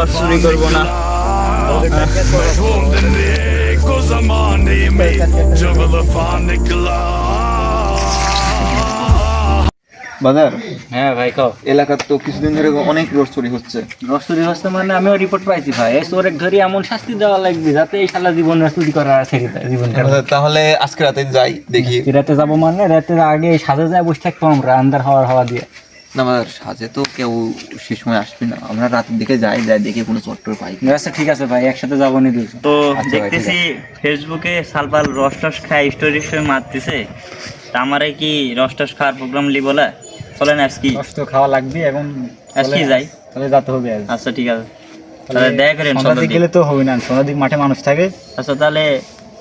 রস চুরি করবো না। বাজার হ্যাঁ ভাই কও। এলাকার তো কিছুদিন ধরে অনেক রোড চুরি হচ্ছে। রস চুরি হচ্ছে মানে আমিও রিপোর্ট পাইছি ভাই, এই চোরেক ধরি এমন শাস্তি দেওয়া লাগবে যাতে এই শালা জীবন চুরি করা থেকে যায় জীবন। তাহলে আজকে রাতে যাই দেখি। রাতে যাবো মানে রাতের আগে সাজে যায় বসে থাকবো আমরা আন্দার হাওয়া দিয়ে। না বাজার, সাজে তো কেউ সে সময় আসবে না, আমরা রাতের দিকে যাই, যাই দেখি কোনো চট্টর পাই। আচ্ছা ঠিক আছে ভাই, একসাথে যাবো নি দুজন। তো আচ্ছা ভাই, দেখতেছি ফেসবুকে সালপাল রস টস খায় স্টোরি মারতেছে, তা আমারে কি রস টস খাওয়ার প্রোগ্রাম লি বলে চলেন আজকে। রস তো খাওয়া লাগবে এখন, আজকে যাই। তাহলে যেতে হবে আজ। আচ্ছা ঠিক আছে, তাহলে দেখা করেন সন্ধ্যার সন্ধ্যার দিকে দিকে। গেলে তো হবে না, সন্ধ্যার দিকে মাঠে মানুষ থাকে। আচ্ছা তাহলে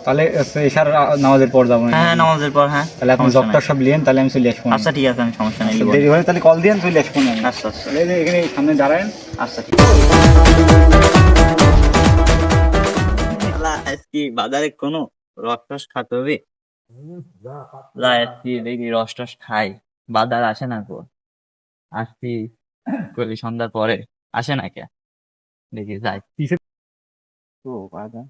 তাহলে এশার নামাজের পর যাবো। হ্যাঁ হ্যাঁ নামাজের পর। হ্যাঁ তাহলে আপনি সমস্যা জবটা নাই। সব লিয়েন, তাহলে আমি চলে আসবো। আচ্ছা ঠিক আছে, আমি সমস্যা নেই লিবো। দেরি হলে তাহলে কল দিয়েন, চলে আসবো না আমি। আচ্ছা আচ্ছা তাহলে এখানে সামনে দাঁড়ায়েন। আচ্ছা ঠিক আছে। আজকে বাজারে কোনো রস টস খাতে হবে, যাই আজকে দেখি রস টস খাই। বাজার আসে না গো, আসছি করি সন্ধ্যার পরে, আসে না কে, দেখি যাই। ও বাজার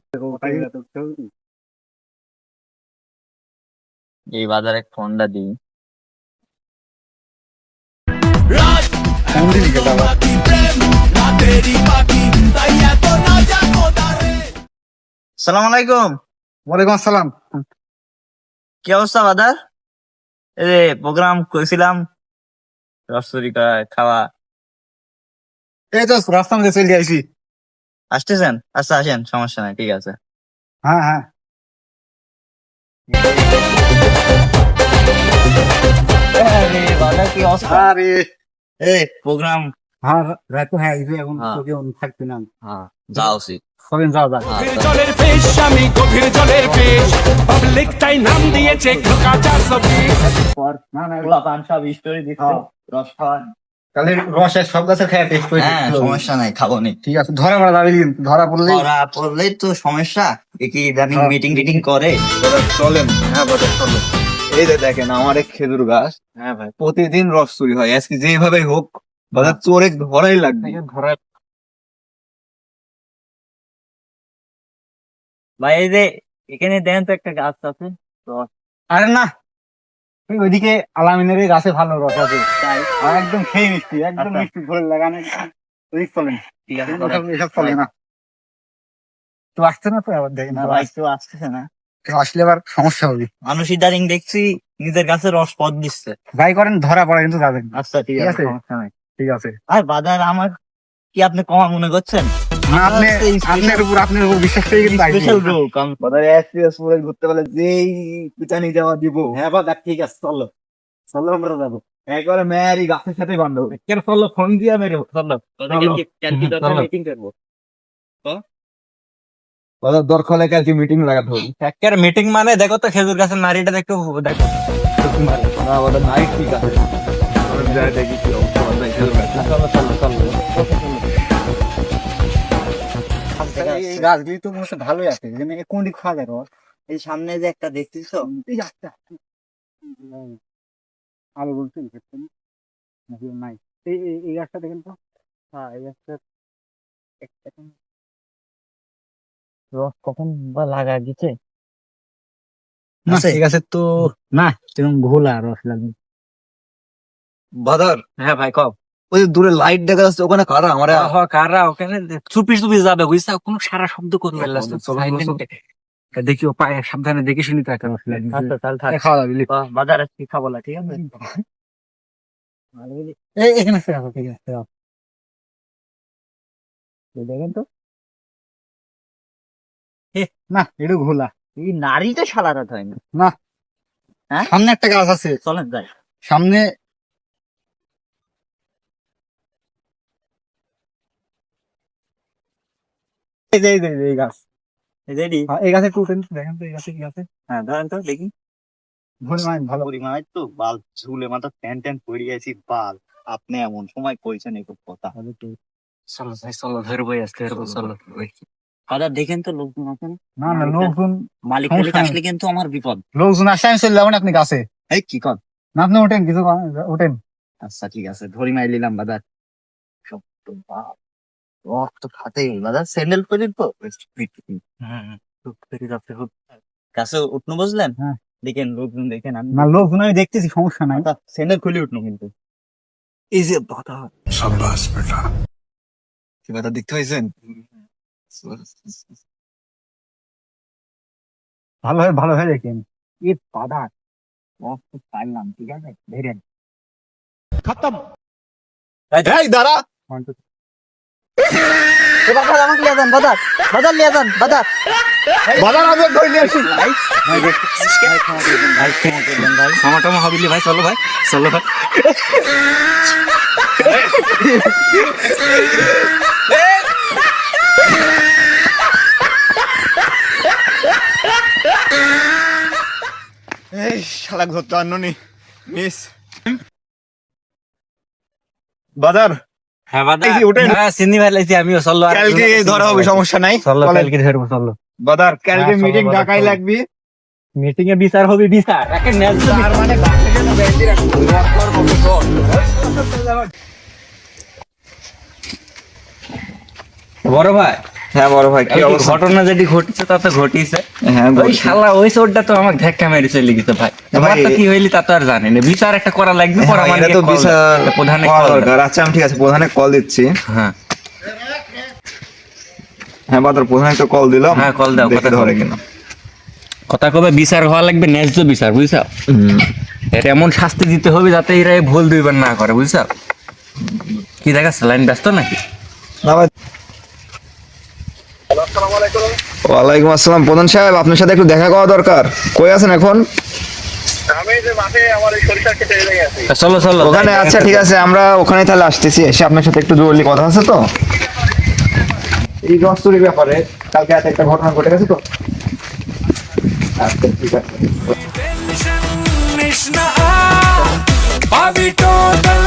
এই বাজারে ফোনটা দিই। সালাম আলাইকুম। ওয়ালাইকুম আসসালাম। কি অবস্থা বাজার? এই যে প্রোগ্রাম করেছিলাম রস চুরি খাওয়া, এই তো রাস্তার মধ্যে চলে আইছি। আসতেছেন? আচ্ছা আসেন, সমস্যা নাই, ঠিক আছে। হ্যাঁ হ্যাঁ। আরে বাজার কি অবস্থা? আরে এই প্রোগ্রাম। হ্যাঁ রাত হ্যাঁ এই যে এখন হ্যাঁ। তোকে থাকবে না। হ্যাঁ যাও উচিত। সবেন যাও যাও। হ্যাঁ, গভীর জলের ফিশ, আমি গভীর জলের ফিশ, পাবলিক তাই নাম দিয়েছে খোকা 420। পর না না পোলা পান সব স্টোরি দিচ্ছে, হ্যাঁ। রস খাওয়ান। তাহলে রসের সব গাছের খেয়ে টেস্ট করে হ্যাঁ সমস্যা নাই, খাবো নি। ঠিক আছে, ধরা মারা যাবে কিন্তু, ধরা পড়লে ধরা পড়লেই তো সমস্যা। এ কি ইদানিং হ্যাঁ। মিটিং টিটিং করে? বাজার চলেন। হ্যাঁ বাজার চলেন। এই যে দেখেন আমার এক খেজুর গাছ, হ্যাঁ ভাই। প্রতিদিন রস চুরি হয়, আজকে যেভাবে হোক বাজার চোরে ধরাই লাগবে। ধরা। ভাই এই যে এখানে দেন তো একটা গাছ আছে রস। আরে না, ওই ওইদিকে আলামিনের এই গাছে ভালো রস আছে। তাই? আর একদম সেই মিষ্টি, একদম আচ্ছা। মিষ্টি ভরে লাগানো। ওই চলে না, ঠিক আছে এসব চলে না। তো আসছে না তো আবার দেখেন, না তো ভাই তো আসতেছে না। আসলে আবার সমস্যা হবে। মানুষ ইদানিং দেখছি নিজের গাছে রস পদ দিচ্ছে। যাই করেন ধরা পড়ে কিন্তু যাবেন। আচ্ছা ঠিক ঠিক আছে, আছে। সমস্যা নাই। ঠিক আছে। আর বাজার আমার কি আপনি কমা মনে করছেন? না আপনার উপর বিশ্বাস করে কিন্তু আইছি। স্পেশাল রোগ বাজারে এক্সপ্রেস পুরো ঘুরতে পারলে যেই পিটানি যাওয়া দিব। হ্যাঁ বাবা ঠিক আছে, চলো চলো আমরা যাবো। একবারে মেয়ারি গাছের সাথে বান্ধব। কেন চলো, ফোন দিয়া মেরে চলো। মিটিং করবো। বাজার দরকার হলে কালকে মিটিং লাগাতে হবে। একের মিটিং মানে দেখো তো খেজুর গাছের নারীটা একটু দেখো। না বাজার নাই, ঠিক আছে আমরা যাই দেখি কি অবস্থা বাজার খেজুর গাছ। চলো চলো চলো। এই গাছগুলি তো মনে হচ্ছে ভালোই আছে, কোন দিক খাওয়া যায় রস? এই সামনে যে একটা দেখছিস তো, এই গাছটা আলো বলছি নাই। এই গাছটা দেখেন তো। হ্যাঁ এই একটা রস কখন বা লাগা গেছে। না আছে? এই গাছের তো না, এরকম ঘোলা রস লাগবে। বাজার হ্যাঁ ভাই কব। ওই যে দূরে লাইট দেখা যাচ্ছে, ওখানে কারা আমরা কারা ওখানে চুপি চুপি যাবে বুঝছা, কোনো সারা শব্দ করবে না। চলো, চলো, Silent চলো। এ। দেখিও পায়ে সাবধানে দেখে শুনি তো একটা রস লাগবে। আচ্ছা তাহলে থাক। খাওয়া যাবে। বাজার আজকে খাবো না, ঠিক আছে। এখানে ফেরা ঠিক আছে। দেখেন তো। না এটা ঘোলা। এই নারীটা শালারা হয় না। না হ্যাঁ? সামনে একটা গাছ আছে, চলেন যাই। সামনে এই গাছ। রেডি? এই গাছে একটু উঠেন, দেখেন তো এই গাছে কি আছে। হ্যাঁ ধরেন তো দেখি। ভালো। পরিমাণ তো বাল ঝুলে মাথা ট্যান ট্যান পড়ে গেছি বাল। আপনি এমন সময় কইছেন এসব কথা। চলো যাই, চলো ধরবো আজকে, চলো। দাদা দেখেন তো লোকজন আছে না? না না লোকজন, মালিক সমস্যা মালিক নেই। আসলে কিন্তু আমার বিপদ। লোকজন আসে, আমি চলে যাবো না, আপনি গাছে। এই কি কর? না আপনি ওঠেন, কিছু ওঠেন। আচ্ছা ঠিক আছে, ধরি মাই নিলাম বাজার। সব তো বাপ রক্ত খাতেই বাজার স্যান্ডেল করে তো কাছে উঠনো বুঝলেন? হ্যাঁ। দেখেন লোকজন দেখেন, আমি না লোকজন আমি দেখতেছি, সমস্যা নাই। স্যান্ডেল খুলে উঠনো কিন্তু। এই যে বাধা কি বাধা দেখতে পাইছেন? ভালো হয় দেখেন এ বাধা রক্ত পাইলাম, ঠিক আছে ধরেন खत्म এই দাঁড়া বাজার আমাকে লিয়ে যান, বাজার লিয়ে যান, বাজার আমি ধরে নিয়ে আসি। ভাই ক্ষমা করবেন ভাই, ক্ষমা টমা হবিলি ভাই, চলো ভাই, চলো ভাই। এই শালা ধরতে আননি মিস বাজার হ্যাঁ বাদা, এই যে ওটাই- হ্যাঁ চিনি ভাই লাইছি আমিও, চলো। আর কালকে ধরা হবে, সমস্যা নাই। চলো চলেন। কালকে ধরবো, চলো। বাজার কালকে হ্যাঁ, চলো, মিটিং বাজার, ঢাকায় চলো। লাগবে। মিটিং এ বিচার হবে, বিচার একে ন্যায্য তার মানে বাসে যেন ব্যান্ডি রাখবো। বড় ভাই। হ্যাঁ বড় ভাই, কি এই অবস্থা? ঘটনা যেটি ঘটেছে তা তো ঘটিছে। হ্যাঁ ওই ঘটেছে। শালা ওই চোরটা তো আমাকে ধাক্কা মেরে চলে গেছে ভাই। আমার তো কি হইলি তা তো আর জানি না, বিচার একটা করা লাগবে। হ্যাঁ, করা মানে এটা তো বিচার প্রধানে করা call দরকার। আচ্ছা আমি ঠিক আছে প্রধানে কল দিচ্ছি। হ্যাঁ হ্যাঁ বাদর প্রধানে তো কল দিলাম। হ্যাঁ, call দাও, দেখি কথা ধরে কও। কিনা। কথা কবে বিচার হওয়া লাগবে, ন্যায্য বিচার, বুঝছো? এটা এমন শাস্তি দিতে হবে যাতে এরা এই ভুল দুইবার না করে, বুঝছো? কি দেখাচ্ছে, লাইন ব্যস্ত নাকি? না ভাই। ওয়ালাইকুম আসসালাম প্রধান সাহেব, আপনার সাথে একটু দেখা করা দরকার। কই আছেন এখন? চলো চলো ওখানে যাই, আচ্ছা ঠিক আছে, আমরা ওখানে তাহলে আসতেছি, এসে আপনার সাথে একটু জরুরি কথা আছে তো। এই দস্তুরির ব্যাপারে কালকে রাতে একটা ঘটনা ঘটে গেছে তো। আচ্ছা ঠিক আছে। Bobby total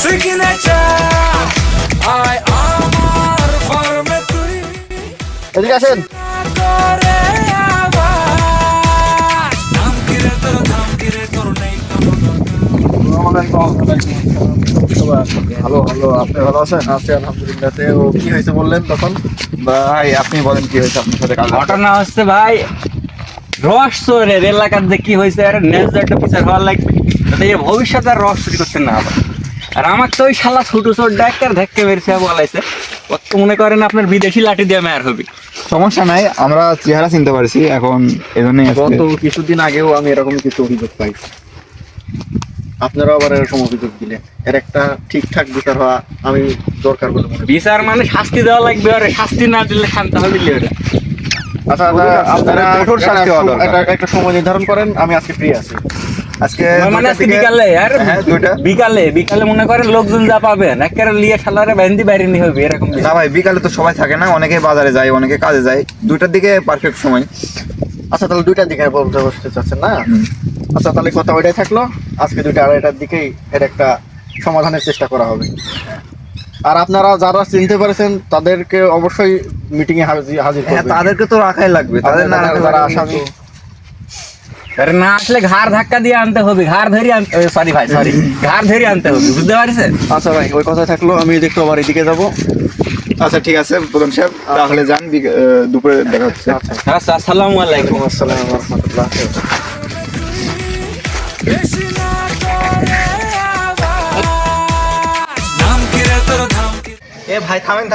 signature I amar farme tui এদিকে আসেন। kore awaaz naam kire tor nei ভালো ভালো, আপনি ভালো আছেন? আছি আলহামদুলিল্লাহ। ও কি হয়েছে বললেন তখন? ভাই আপনি বলেন কি হয়েছে আপনার সাথে কাল রাতে? ঘটনা হচ্ছে ভাই, রস চোরের এলাকার যে কি হয়েছে, আর ন্যায্য একটা বিচার হওয়ার লাগবে যাতে এই ভবিষ্যতে আর রস চুরি করতে না পারে। আর আমার তো ওই শালা ছোট চোর ডাক্তার ধাক্কা মেরেছে বলাইছে, ও তো মনে করেন আপনার বিদেশি লাঠি দিয়ে মেয়ার হবে। সমস্যা নাই, আমরা চেহারা চিনতে পারছি এখন, এজন্যই আজকে- গত কিছুদিন আগেও আমি এরকম কিছু অভিযোগ পাই, আপনারা আবার এরকম অভিযোগ দিলে এর একটা ঠিকঠাক বিচার হওয়া আমি দরকার বলে মনে করি। বিচার মানে শাস্তি দেওয়া লাগবে, আর শাস্তি না দিলে শান্ত হবে ওটা। আচ্ছা আপনারা কঠোর শাস্তি হওয়া দরকার। একটা সময় নির্ধারণ করেন, আমি আজকে ফ্রি আছি। আজকে মানে দুইটার আজকে দিকে- বিকালে, আর হ্যাঁ, দুইটা। বিকালে মনে করেন লোকজন যা পাবেন একেবারে লিয়ে শালারে ব্যান্ডি বাইরে নিয়ে হবে এরকম বিচার। না ভাই বিকালে তো সবাই থাকে না, অনেকে বাজারে যায়, অনেকে কাজে যায়। 2টার দিকে পারফেক্ট সময়। আচ্ছা তাহলে 2টার দিকে বলতে বসতে চাচ্ছেন না? আচ্ছা তাহলে কথা ওইটাই থাকলো, আজকে 2টা 2:30টার দিকেই এর একটা সমাধানের চেষ্টা করা হবে। আর আপনারা যারা চিনতে পারছেন তাদেরকে অবশ্যই মিটিং এ হাজির হ্যাঁ করবেন। তাদেরকে তো রাখাই লাগবে, তাদের না রাখলে যারা যারা আসামি আরে না আসলে ঘাড় ধাক্কা দিয়ে আনতে হবে, ঘাড় ধরে আনতে, সরি ভাই সরি, ঘাড় ধরে আনতে হবে, বুঝতে পারছেন? আচ্ছা ভাই ওই কথা থাকলো, আমি দেখতে আবার এদিকে যাবো। আচ্ছা ঠিক আছে প্রধান সাহেব, তাহলে যান, দুপুরে দেখা হচ্ছে। আচ্ছা আচ্ছা, আসসালামু আলাইকুম। আসসালামু আলাইকুম ওয়া রাহমাতুল্লাহ। Krishna kore awaaz naam kire tor dham এ ভাই থামেন।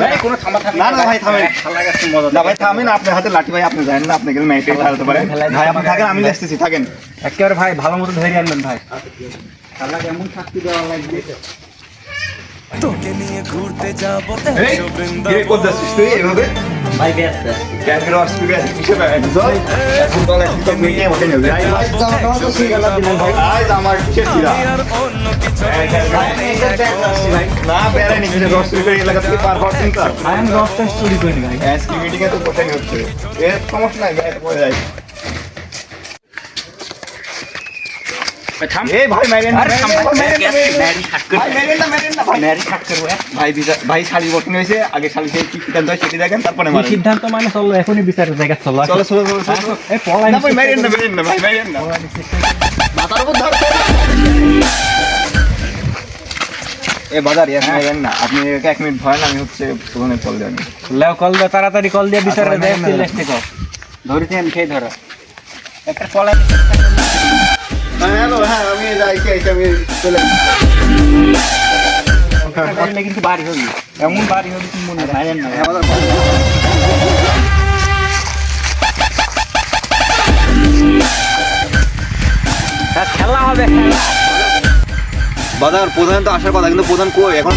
এই, কোনো থামাথামি না, না, ভাই, থামেন। শালা গাছে মজা না ভাই থামেন, আপনার হাতে লাঠি ভাই, আপনি জানেন না, আপনি গেলে নাইটে হারাতে পারেন। ভাই আপনি থাকেন, আমি আসতেছি, থাকেন। একেবারে ভাই ভালো মতো ধরে আনবেন ভাই। শালা এমন শাস্তি দেওয়া লাগবে। তোকে নিয়ে ঘুরতে যাব এই, কি রে, কোথায় যাচ্ছিস তুই এইভাবে? ভাই ব্যস্ত। ক্যামেরা অফ করে কিসে ভাই জল এখন বলে তো মিটিয়ে বসে নেবে। ভাই আজ আমার কিসের ছিল? আর অন্য কিছু না বেড়াইনি, কিসের রস চুরি করে এলাকা থেকে পার পাচ্ছেন তো? ভাই আমি রসটা চুরি করি ভাই। আজকে মিটিং এ তো কোথায় হচ্ছে? এর সমস্যা নাই, ভাই পড়ে যাই। থাম। এই ভাই মাইরেন না, আরে থাম ভাই, মাইরেন না, মাইরেন না। ম্যারি শাক করে। ভাই মাইরেন না ভাই। ম্যারি শাক করবো, হ্যাঁ? ভাই শাড়ি বসন হয়েছে, আগে শাড়ি থেকে কি সিদ্ধান্ত হয় সেটি দেখেন, তারপরে এই মারেন। সিদ্ধান্ত মানে চলো এখনই বিচারের জায়গা চলো। চলো এই পলাই না ভাই মাইরেন না ভাই মাইরেন না। মাথার উপর ধরতে এ বাজার এক মিনিট না, আপনি এক মিনিট ধরেন, আমি হচ্ছে প্রধানের কল দেন। লেও কল দে, তাড়াতাড়ি কল দিয়ে বিচারে দে, লিস্টে কর। ধরিতেন খেয়ে ধরো একটা কলাই। হ্যালো, হ্যাঁ আমি যাইছি, আমি চলে কিন্তু বাড়ি হবি, এমন বাড়ি হবি তুমি মনে হয় না। খেলা হবে, বাজার প্রধান তো আসার কথা, কিন্তু প্রধান কই এখন?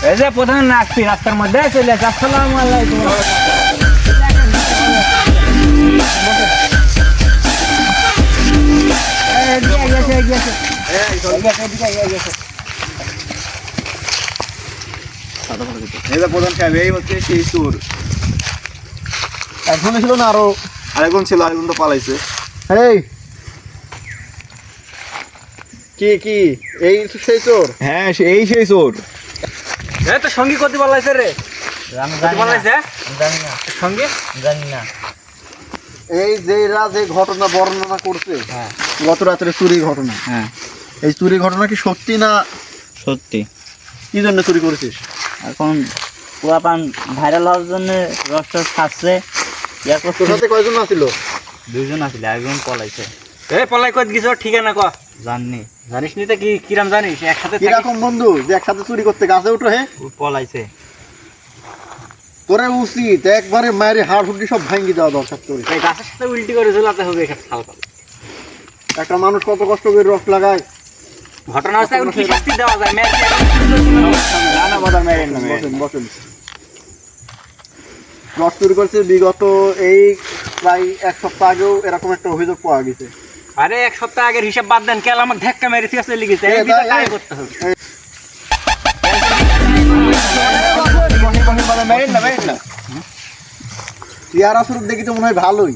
এই যে প্রধান আসছি রাস্তার মধ্যে চলে আসছে। আসসালামু আলাইকুম। এই যে প্রধান সাহেব, এই হচ্ছে সেই চোর। একজনে ছিল না আরো? আরেকজন ছিল, আরেকজন তো পালাইছে। এই কি এই সেই চোর? হ্যাঁ, এই সেই চোর। এই তো সঙ্গী করতে পারলাইছে রে, পারলাইছে সঙ্গে জানি না। এই যে এরা যে ঘটনা বর্ণনা করছে গত রাতের চুরি ঘটনা, হ্যাঁ এই চুরি ঘটনা কি সত্যি না? সত্যি। কি জন্য চুরি করেছিস? এখন পুরাপান ভাইরাল হওয়ার জন্য রস টস খাচ্ছে। তোর সাথে কয়জন আছিল? 2 জন আসলে, একজন পলাইছে। এই পলাই কই গেছ ঠিকানা ক? জাননি। জানিস নি তো কি কিরাম জানিস? একসাথে কিরকম বন্ধু যে একসাথে চুরি করতে গাছে উঠো? হে, পলাইছে। তোরে উচিত একবারে মায়ের হাড় হুড্ডি সব ভাঙ্গি দেওয়া দরকার। তোর এই গাছের সাথে উল্টি করে ঝুলাতে হবে এখানে হালকা। একটা মানুষ কত কষ্ট করে রস লাগায়। ঘটনা হচ্ছে এখন কি শাস্তি দেওয়া যায়? মেয়ের না না বাজার মেরেন না, বসেন বসেন। রস চুরি করছে বিগত এই প্রায় 1 সপ্তাহ আগেও এরকম একটা অভিযোগ পাওয়া গেছে। আরে 1 সপ্তাহ আগের হিসাব বাদ দেন, কেন আমাকে ধাক্কা মেরে ফিরে চলে গেছে। এই বিচার তাই করতে হবে। মেরেন না, মেরেন না। চেহারা স্বরূপ দেখি তো মনে হয় ভালোই।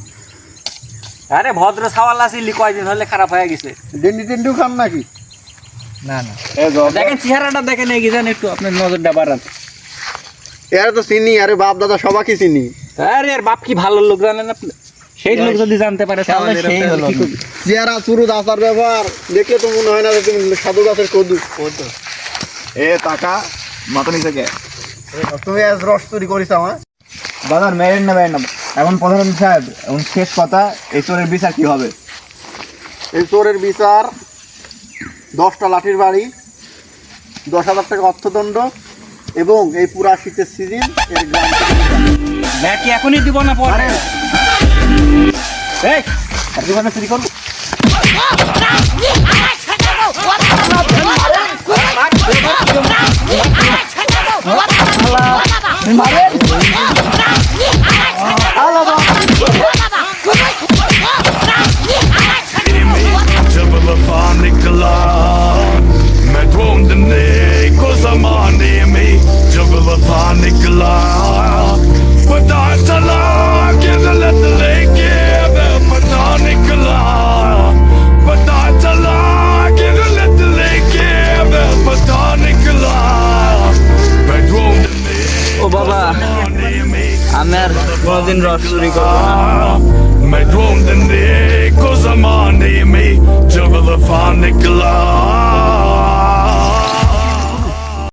আরে ভদ্র ছাওয়াল আসিলি, কয়দিন হলে খারাপ হয়ে গেছে। ডেন্ডি টেন্ডিও খান নাকি? না না, দেখেন চেহারাটা দেখেন, এই গেছেন একটু আপনার নজরটা বাড়ান। এরা তো চিনি, আরে বাপ দাদা সবাইকে চিনি। আরে আর বাপ কি ভালো লোক জানেন আপনি? সেই লোক যদি জানতে পারে তাহলে সেই হলো। চেহারা চুরুদ আচার ব্যবহার দেখলে তো মনে হয় না যে তুমি সাধু গাছের কদু। এ টাকা মাথা নিচে কে? তুমি আজ রস চুরি করিস আমার? বাজার মেরেন না, মেরেন না। এখন প্রধান সাহেব, এখন শেষ কথা, এই চোরের বিচার কি হবে? এই চোরের বিচার 10টা লাঠির বাড়ি, 10,000 টাকা অর্থদণ্ড এবং এই পুরা শীতের সিজন এর গ্রাম থেকে ব্যাগ কি এখনই দিব না পরে? এই আর জীবনে চুরি করবো। जब वफा निकला मैं ढूंढने को ज़माने में, जब वफा निकला पता चला कि गलत लेके मैं पता निकला, पता चला कि गलत लेके मैं पता निकला, मैं ढूंढने ও বাবা, ज़माने में আমি আর কোনোদিন রস চুরি করবো না। मैं ढूंढने को ज़माने में जब वफा निकला।